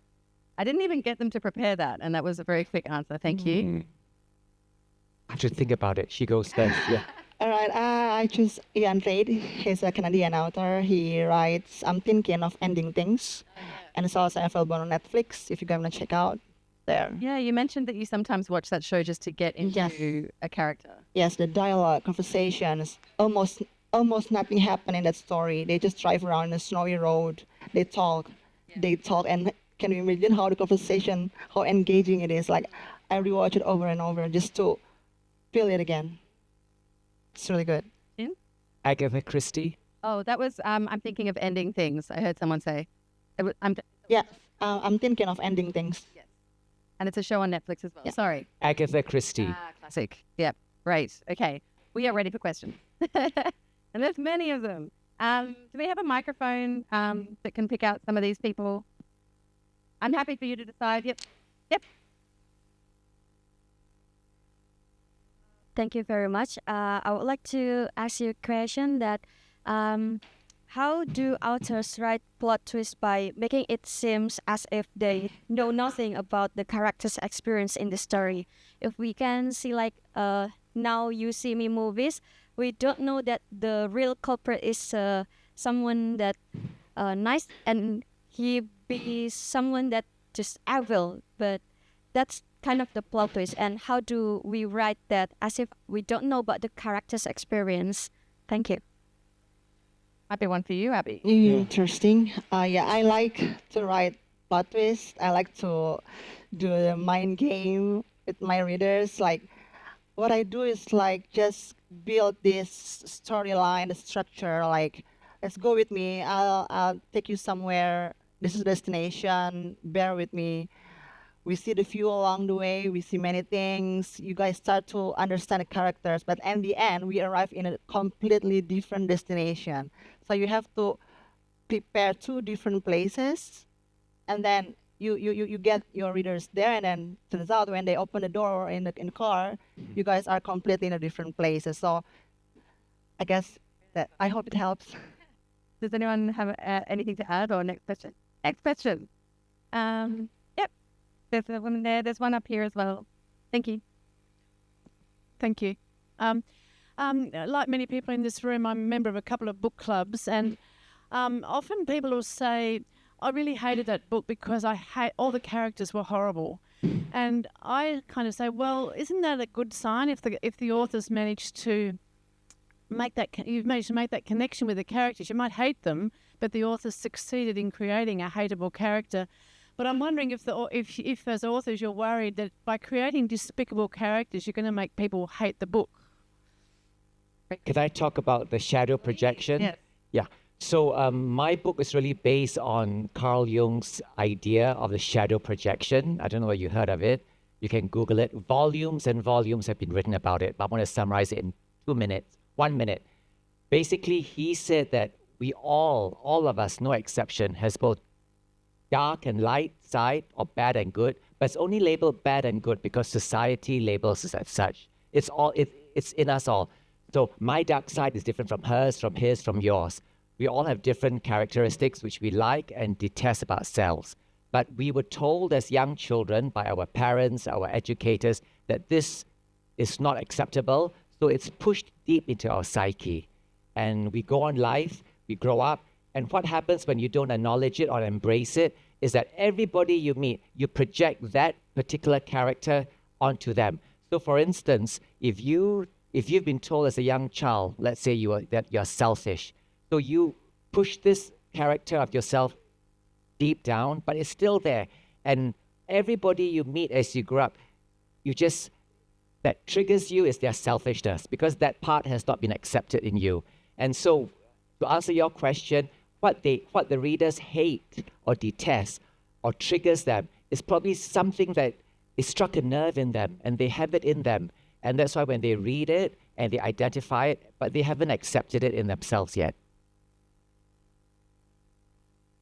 I didn't even get them to prepare that, and that was a very quick answer. Thank you. I should think about it. She goes first. Yeah. All right, I choose Ian Reid. He's a Canadian author. He writes I'm Thinking of Ending Things. And it's also available on Netflix if you guys want to check out there. Yeah, you mentioned that you sometimes watch that show just to get into a character. Yes, the dialogue, conversations, almost nothing happened in that story. They just drive around a snowy road. They talk, and can you imagine how the conversation, how engaging it is? Like, I rewatch it over and over just to feel it again. It's really good. Agatha Christie. Oh, that was, I'm Thinking of Ending Things. I heard someone say. I'm Thinking of Ending Things. Yes. And it's a show on Netflix as well. Yeah. Sorry. Agatha Christie. Classic. Yep. Great. Okay. We are ready for questions. And there's many of them. Do we have a microphone that can pick out some of these people? I'm happy for you to decide. Yep. Thank you very much. I would like to ask you a question that how do authors write plot twists by making it seem as if they know nothing about the character's experience in the story? If we can see like Now You See Me movies, we don't know that the real culprit is someone that nice, and he be someone that just evil. But that's kind of the plot twist. And how do we write that as if we don't know about the character's experience? Thank you. Might be one for you, Abby. Interesting. Yeah, I like to write plot twists. I like to do the mind game with my readers. Like, what I do is like just build this storyline, the structure. Like, let's go with me. I'll take you somewhere. This is the destination. Bear with me. We see the view along the way. We see many things. You guys start to understand the characters, but in the end, we arrive in a completely different destination. So you have to prepare two different places, and then you get your readers there, and then turns out when they open the door in the car, you guys are completely in a different places. So I guess that I hope it helps. Does anyone have anything to add, or next question? Next question. Yep. There's a woman there. There's one up here as well. Thank you. Thank you. Like many people in this room, I'm a member of a couple of book clubs, and often people will say, I really hated that book because all the characters were horrible. And I kind of say, well, isn't that a good sign if the authors managed to you've managed to make that connection with the characters? You might hate them, but the authors succeeded in creating a hateable character. But I'm wondering if as authors you're worried that by creating despicable characters, you're going to make people hate the book. Can I talk about the shadow projection? Yes. Yeah. So my book is really based on Carl Jung's idea of the shadow projection. I don't know whether you heard of it. You can Google it. Volumes and volumes have been written about it, but I'm going to summarize it in 2 minutes, 1 minute. Basically, he said that we all of us, no exception, has both dark and light side, or bad and good, but it's only labeled bad and good because society labels it as such. It's in us all. So my dark side is different from hers, from his, from yours. We all have different characteristics which we like and detest about ourselves. But we were told as young children by our parents, our educators, that this is not acceptable. So it's pushed deep into our psyche. And we go on life, we grow up, and what happens when you don't acknowledge it or embrace it is that everybody you meet, you project that particular character onto them. So for instance, if you've been told as a young child, let's say that you're selfish, so you push this character of yourself deep down, but it's still there. And everybody you meet as you grow up, that triggers you is their selfishness, because that part has not been accepted in you. And so to answer your question, what the readers hate or detest or triggers them is probably something that is struck a nerve in them, and they have it in them. And that's why when they read it and they identify it, but they haven't accepted it in themselves yet.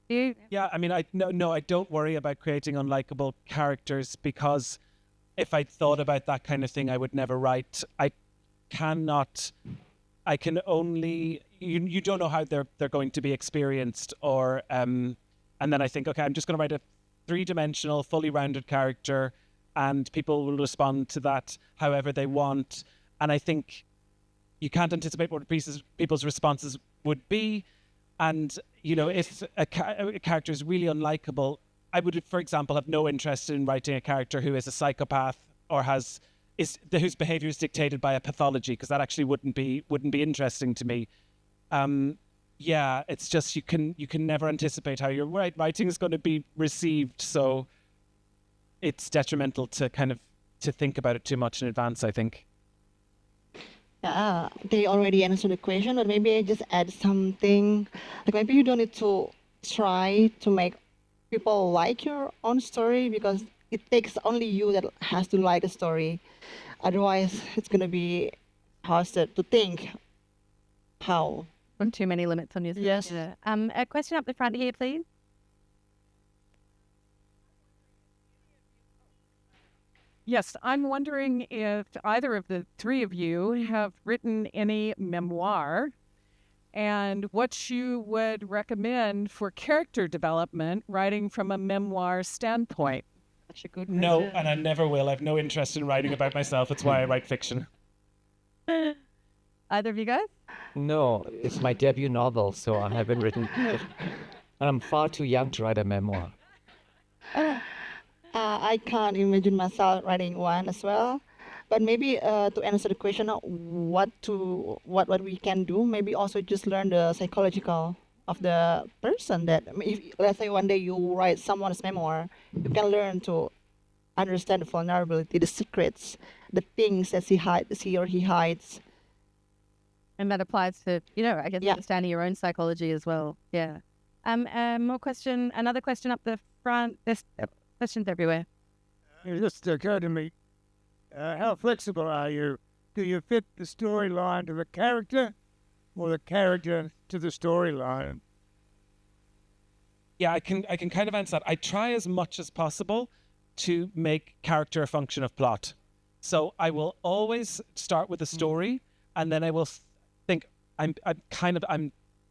Yeah, I mean, I don't worry about creating unlikable characters, because if I thought about that kind of thing, I would never write. You don't know how they're going to be experienced, or and then I think, okay, I'm just going to write a 3-dimensional, fully rounded character, and people will respond to that however they want. And I think you can't anticipate what people's responses would be. And, if a character is really unlikable, I would, for example, have no interest in writing a character who is a psychopath or whose behavior is dictated by a pathology, because that actually wouldn't be interesting to me. Yeah, it's just you can never anticipate how your writing is going to be received, so it's detrimental to think about it too much in advance, I think. They already answered the question, but maybe I just add something. Like, maybe you don't need to try to make people like your own story, because it takes only you that has to like a story. Otherwise, it's going to be hard to think how. Too many limits on yourself. Yes. Yeah. A question up the front here, please. Yes, I'm wondering if either of the three of you have written any memoir, and what you would recommend for character development, writing from a memoir standpoint. That's a good No, and I never will. I have no interest in writing about myself. It's why I write fiction. Either of you guys? No, it's my debut novel, so I haven't written it. And I'm far too young to write a memoir. I can't imagine myself writing one as well. But maybe to answer the question of what we can do, maybe also just learn the psychological of the person. That I mean, if let's say one day you write someone's memoir, you can learn to understand the vulnerability, the secrets, the things that she or he hides. And that applies to, I guess Yeah. understanding your own psychology as well. Yeah. Another question up the front. There's questions everywhere. It just occurred to me, how flexible are you? Do you fit the storyline to the character or the character to the storyline? Yeah, I can kind of answer that. I try as much as possible to make character a function of plot. So I will always start with a story, and then I will think I'm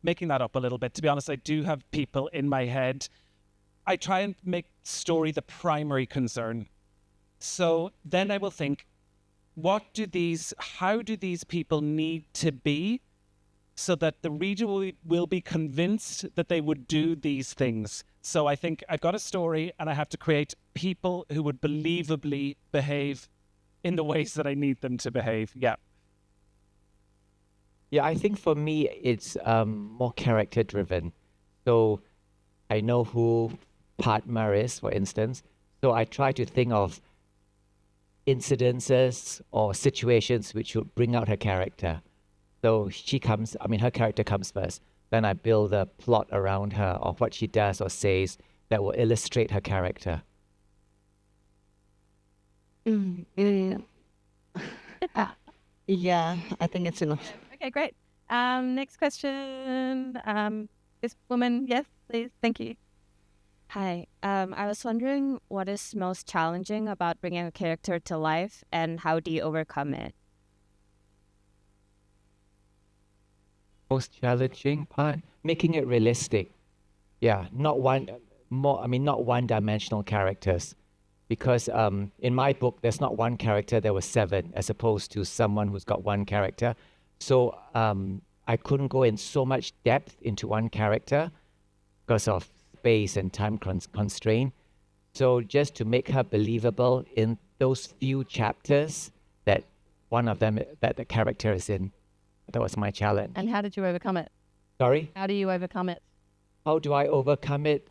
making that up a little bit. To be honest, I do have people in my head. I try and make story the primary concern. So then I will think, how do these people need to be so that the reader will be convinced that they would do these things? So I think I've got a story and I have to create people who would believably behave in the ways that I need them to behave. Yeah. Yeah, I think for me, it's more character driven. So I know who Padma is, for instance. So I try to think of incidences or situations which would bring out her character. So her character comes first. Then I build a plot around her or what she does or says that will illustrate her character. Yeah, I think it's enough. Okay, great. Next question. This woman, yes, please. Thank you. Hi. I was wondering what is most challenging about bringing a character to life and how do you overcome it? Most challenging part, making it realistic. Yeah, not one-dimensional characters. Because in my book, there's not one character, there were 7, as opposed to someone who's got one character. So I couldn't go in so much depth into one character because of space and time constraint. So just to make her believable in those few chapters that one of them, that the character is in. That was my challenge. And how did you overcome it? Sorry? How do you overcome it? How do I overcome it?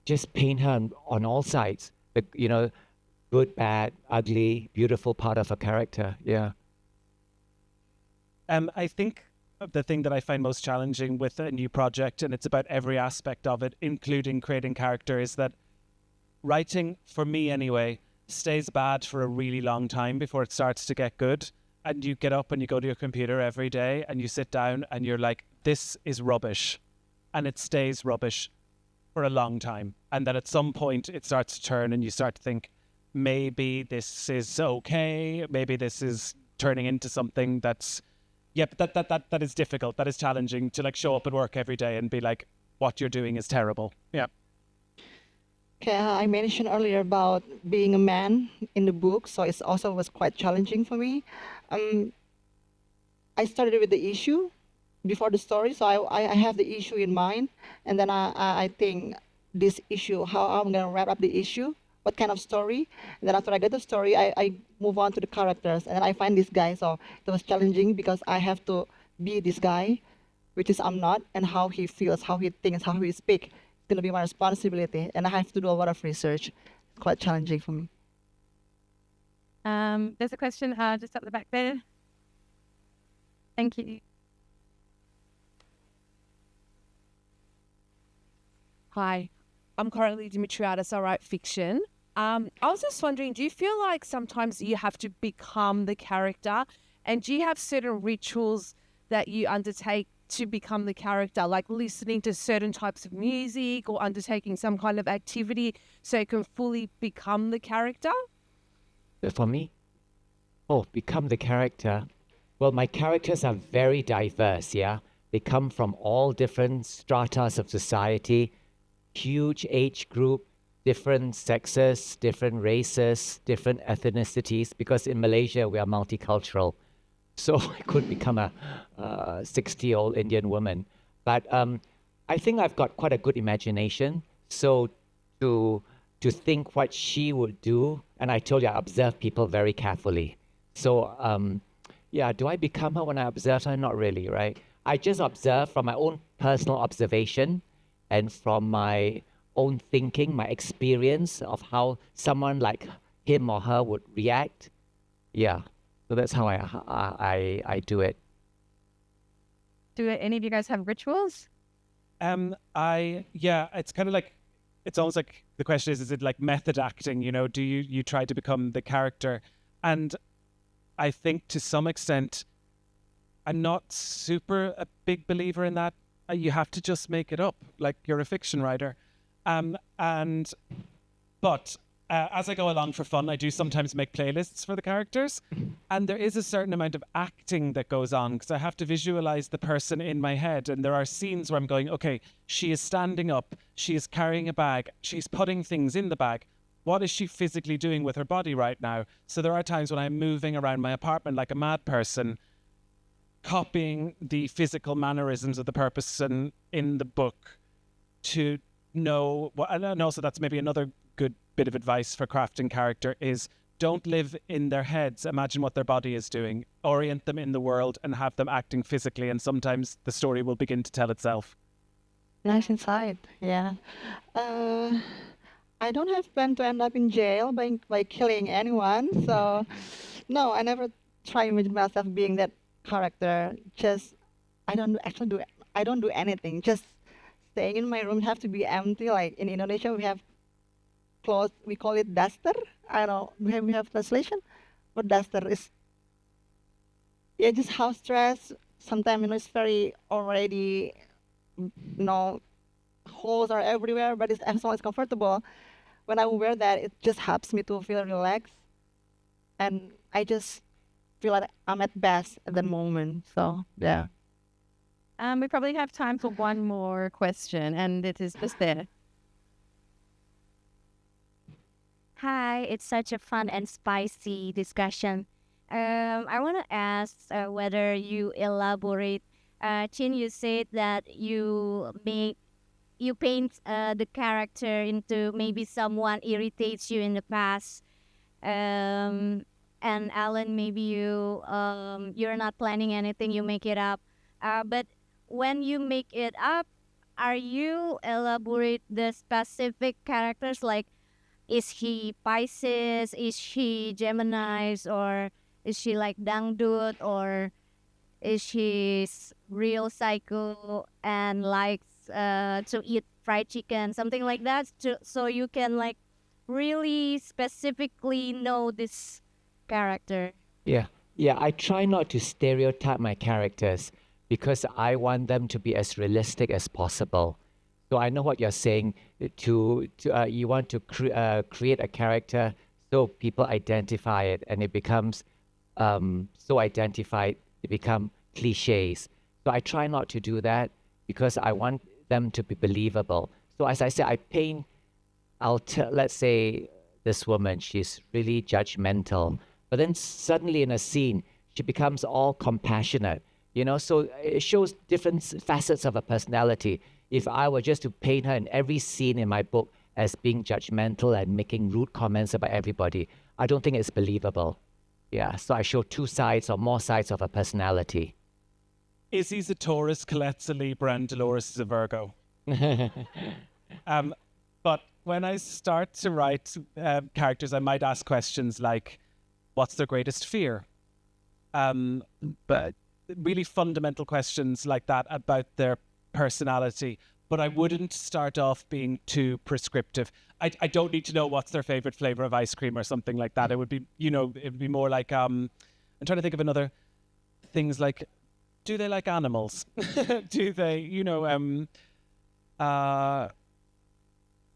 Just paint her on all sides. Good, bad, ugly, beautiful part of a character. Yeah. I think the thing that I find most challenging with a new project, and it's about every aspect of it, including creating character, is that writing, for me anyway, stays bad for a really long time before it starts to get good. And you get up and you go to your computer every day and you sit down and you're like, this is rubbish. And it stays rubbish for a long time. And then at some point it starts to turn and you start to think, maybe this is okay. Maybe this is turning into something that's, but that is difficult. That is challenging to show up at work every day and be like, what you're doing is terrible. Yeah. Okay, I mentioned earlier about being a man in the book, so it also was quite challenging for me. I started with the issue before the story, so I have the issue in mind, and then I think this issue, how I'm gonna wrap up the issue, what kind of story, and then after I get the story, I move on to the characters, and then I find this guy, so it was challenging because I have to be this guy, which is I'm not, and how he feels, how he thinks, how he speaks. It's gonna be my responsibility, and I have to do a lot of research. It's quite challenging for me. There's a question just up the back there. Thank you. Hi, I'm currently Dimitriadis. I write fiction. I was just wondering, do you feel like sometimes you have to become the character? And do you have certain rituals that you undertake to become the character, like listening to certain types of music or undertaking some kind of activity so you can fully become the character? For me? Become the character. Well, my characters are very diverse, yeah? They come from all different stratas of society, huge age group, different sexes, different races, different ethnicities, because in Malaysia we are multicultural. So I could become a 60-year-old Indian woman. But I think I've got quite a good imagination. So to think what she would do, and I told you I observe people very carefully. So yeah, do I become her when I observe her? Not really, right? I just observe from my own personal observation and from my own thinking, my experience of how someone like him or her would react. Yeah, so that's how I do it. Do any of you guys have rituals? It's kind of like, it's almost like the question is it like method acting? You know, do you try to become the character? And I think to some extent, I'm not super a big believer in that. You have to just make it up, like you're a fiction writer. But as I go along for fun, I do sometimes make playlists for the characters. And there is a certain amount of acting that goes on because I have to visualize the person in my head. And there are scenes where I'm going, okay, she is standing up, she is carrying a bag, she's putting things in the bag. What is she physically doing with her body right now? So there are times when I'm moving around my apartment like a mad person, copying the physical mannerisms of the person in the book to know what, and also that's maybe another good bit of advice for crafting character is don't live in their heads. Imagine what their body is doing. Orient them in the world and have them acting physically, and sometimes the story will begin to tell itself. Nice insight. Yeah. I don't have plan to end up in jail by killing anyone. So, no, I never try to imagine myself being that character. Just I don't do anything. Just staying in my room have to be empty. Like in Indonesia, we have clothes. We call it duster. I don't know. We have translation. What duster is? Yeah, just house dress. Sometimes it's very already, holes are everywhere, but it's as long as comfortable. When I wear that, it just helps me to feel relaxed, and I just feel like I'm at best at the moment. So yeah. We probably have time for one more question, and it is just there. Hi, it's such a fun and spicy discussion. I want to ask whether you elaborate. Chin, you said that you paint the character into maybe someone irritates you in the past. And Alan, maybe you're not planning anything, you make it up. But when you make it up, are you elaborate the specific characters, like is he Pisces, is she Gemini's, or is she like dangdut, or is she real psycho and likes to eat fried chicken, something like that, so you can like really specifically know this character? Yeah, I try not to stereotype my characters because I want them to be as realistic as possible. So I know what you're saying. You want to create a character so people identify it, and it becomes so identified, it become cliches. So I try not to do that because I want them to be believable. So as I said, I paint. Let's say this woman, she's really judgmental, but then suddenly in a scene, she becomes all compassionate. So it shows different facets of her personality. If I were just to paint her in every scene in my book as being judgmental and making rude comments about everybody, I don't think it's believable. Yeah, so I show two sides or more sides of her personality. Izzy's a Taurus, Colette's a Libra, and Dolores is a Virgo. But when I start to write characters, I might ask questions like, what's their greatest fear? But really fundamental questions like that about their personality. But I wouldn't start off being too prescriptive. I don't need to know what's their favorite flavor of ice cream or something like that. It would be, it would be more like, I'm trying to think of another things like, do they like animals? Do they,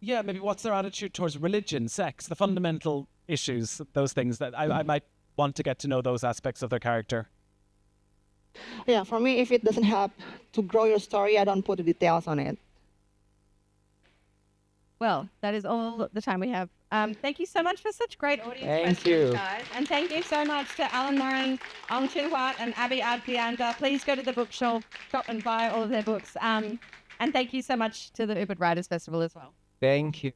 maybe what's their attitude towards religion, sex, the fundamental issues, those things that I might want to get to know those aspects of their character. Yeah, for me, if it doesn't help to grow your story, I don't put the details on it. well, that is all the time we have. Thank you so much for such great audience Thank questions, you. guys. And thank you so much to Alan Murrin, Ong Chin Huat, and Abi Ardianda. Please go to the bookshop shop and buy all of their books. And thank you so much to the Ubud Writers Festival as well. Thank you.